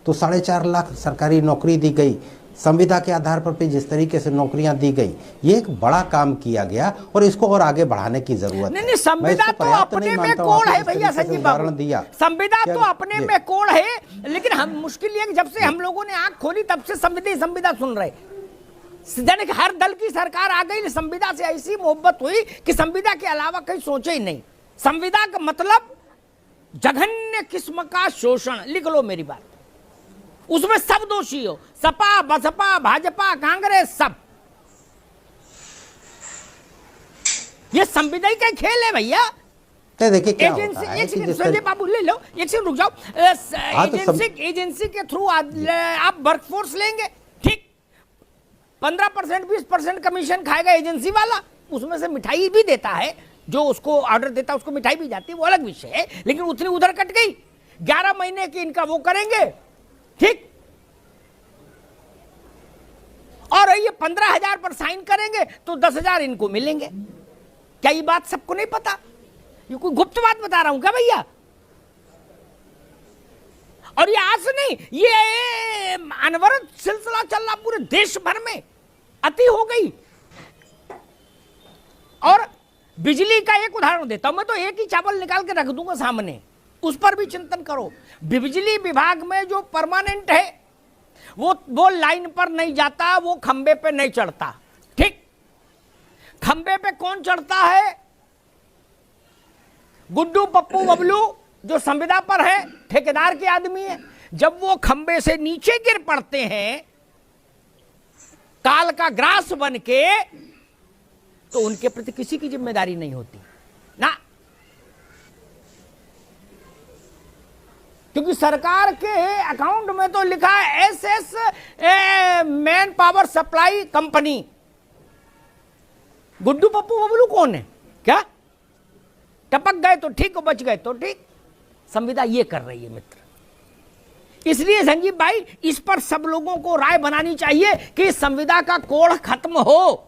तो 4.5 लाख सरकारी नौकरी दी गई, संविदा के आधार पर भी जिस तरीके से नौकरियां दी गई, ये एक बड़ा काम किया गया और इसको और आगे बढ़ाने की जरूरत है। नहीं, संविदा तो अपने में कोड है भैया संजीव बाबू, संविदा तो अपने में कोड है, लेकिन हम मुश्किल ये जब से हम लोगों ने आंख खोली तब से संविदा सुन रहे। हर दल की सरकार आ गई, संविदा से ऐसी मोहब्बत हुई कि संविदा के अलावा कहीं सोचे ही नहीं। संविदा का मतलब जघन्य किस्म का शोषण, लिख लो मेरी बात, उसमें सब दोषी हो, सपा बसपा भाजपा कांग्रेस सब। ये संविदा का खेल है भैया। देखिए क्या होता है, एक सेकंड संजय बाबू ले लो, एक सेकंड रुक जाओ। एजेंसी के थ्रू आप वर्कफोर्स लेंगे, ठीक, 15% 20% कमीशन खाएगा एजेंसी वाला, उसमें से मिठाई भी देता है, जो उसको ऑर्डर देता है उसको मिठाई भी जाती है, वो अलग विषय है, लेकिन उतनी उधर कट गई। 11 महीने की इनका वो करेंगे, ठीक, और ये 15,000 पर साइन करेंगे तो 10,000 इनको मिलेंगे। क्या ये बात सबको नहीं पता? ये कोई गुप्त बात बता रहा हूं क्या भैया? और ये आज नहीं, ये अनवरत सिलसिला चल रहा पूरे देश भर में, अति हो गई। और बिजली का एक उदाहरण देता हूं, मैं तो एक ही चावल निकाल के रख दूंगा सामने, उस पर भी चिंतन करो। बिजली विभाग में जो परमानेंट है वो लाइन पर नहीं जाता, वो खंबे पे नहीं चढ़ता, ठीक। खंबे पे कौन चढ़ता है? गुड्डू पप्पू बबलू जो संविदा पर है, ठेकेदार के आदमी है। जब वो खंबे से नीचे गिर पड़ते हैं काल का ग्रास बन के, तो उनके प्रति किसी की जिम्मेदारी नहीं होती ना, क्योंकि सरकार के अकाउंट में तो लिखा है SS man power supply company. Guddu Pappu Bablu कौन है? क्या टपक गए तो ठीक, बच गए तो ठीक। संविदा ये कर रही है मित्र। इसलिए संजीव भाई, इस पर सब लोगों को राय बनानी चाहिए कि संविदा का कोड़ खत्म हो।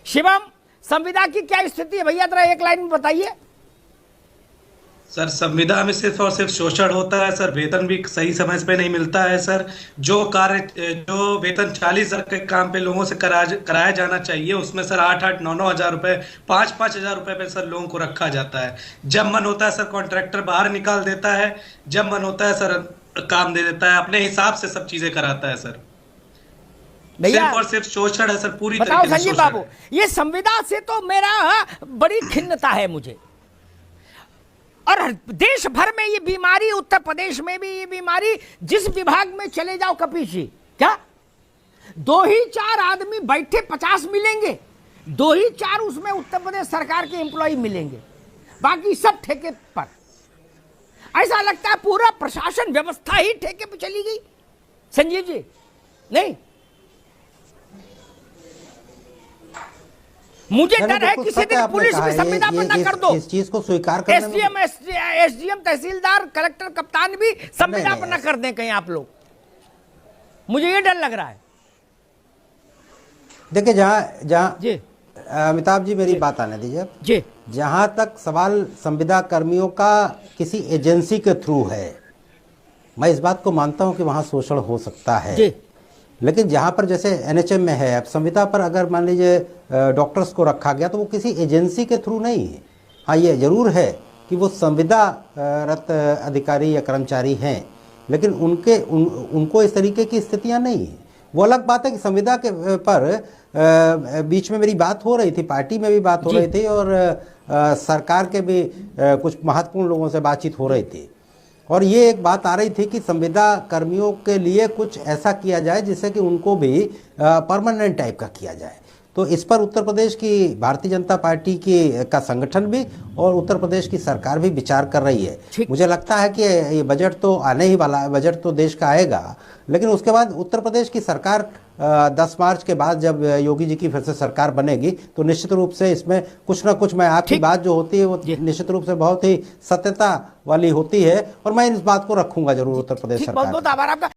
शिवम, संविदा की क्या स्थिति है भैया, जरा एक लाइन में बताइए। सर, संविदा में सिर्फ और सिर्फ शोषण होता है सर, वेतन भी सही समय पे नहीं मिलता है सर। जो वेतन 40,000 के काम पे लोगों से कराया जाना चाहिए, उसमें सर 8-8, 9-9 हजार रुपए, 5-5 हजार रुपए पे सर लोगों को रखा जाता है। जब मन होता है सर कॉन्ट्रैक्टर बाहर निकाल देता है, जब मन होता है सर काम दे देता है, अपने हिसाब से सब चीजें कराता है सर। सिर्फ और सिर्फ शोषण है सर, पूरी तरीके से संजीव बाबू, ये संविदा से तो मेरा बड़ी खिन्नता है मुझे। और देश भर में ये बीमारी, उत्तर प्रदेश में भी ये बीमारी, जिस विभाग में चले जाओ कपीश जी, क्या 2 ही 4 आदमी बैठे 50 मिलेंगे, 2 ही 4 उसमें उत्तर प्रदेश सरकार के एम्प्लॉय मिलेंगे, बाकी सब ठेके पर। ऐसा लगता है पूरा प्रशासन व्यवस्था ही ठेके पर चली गई संजीव जी। नहीं, मुझे डर है किसी दिन पुलिस भी संविदा पर न कर दो, इस चीज को स्वीकार करने में एसडीएम तहसीलदार कलेक्टर कप्तान भी संविदा पर न कर दें कहीं आप लोग, मुझे ये डर लग रहा है। देखिए, जहां अमिताभ जी मेरी बात आने दीजिए जी, जहां तक सवाल संविदा कर्मियों का किसी एजेंसी के थ्रू है, मैं इस बात को मानता हूं कि वहां शोषण हो सकता है जी। लेकिन जहां पर जैसे NHM में है, अब संविदा पर अगर मान लीजिए डॉक्टर्स को रखा गया तो वो किसी एजेंसी के थ्रू नहीं है। हाँ, ये जरूर है कि वो संविदा रत अधिकारी या कर्मचारी हैं, लेकिन उनको इस तरीके की स्थितियां नहीं है। वो अलग बात है कि संविदा के पर बीच में मेरी बात हो रही थी, पार्टी में भी बात हो रही थी और सरकार के भी कुछ महत्वपूर्ण लोगों से बातचीत हो रही थी, और ये एक बात आ रही थी कि संविदा कर्मियों के लिए कुछ ऐसा किया जाए जिससे कि उनको भी परमानेंट टाइप का किया जाए। तो इस पर उत्तर प्रदेश की भारतीय जनता पार्टी का संगठन भी और उत्तर प्रदेश की सरकार भी विचार कर रही है। मुझे लगता है कि ये बजट तो आने ही वाला है, बजट तो देश का आएगा, लेकिन उसके बाद उत्तर प्रदेश की सरकार 10 मार्च के बाद जब योगी जी की फिर से सरकार बनेगी तो निश्चित रूप से इसमें कुछ ना कुछ, मैं आपकी बात जो होती है वो निश्चित रूप से बहुत ही सत्यता वाली होती है, और मैं इस बात को रखूंगा जरूर उत्तर प्रदेश सरकार। बहुत बहुत आभार आपका।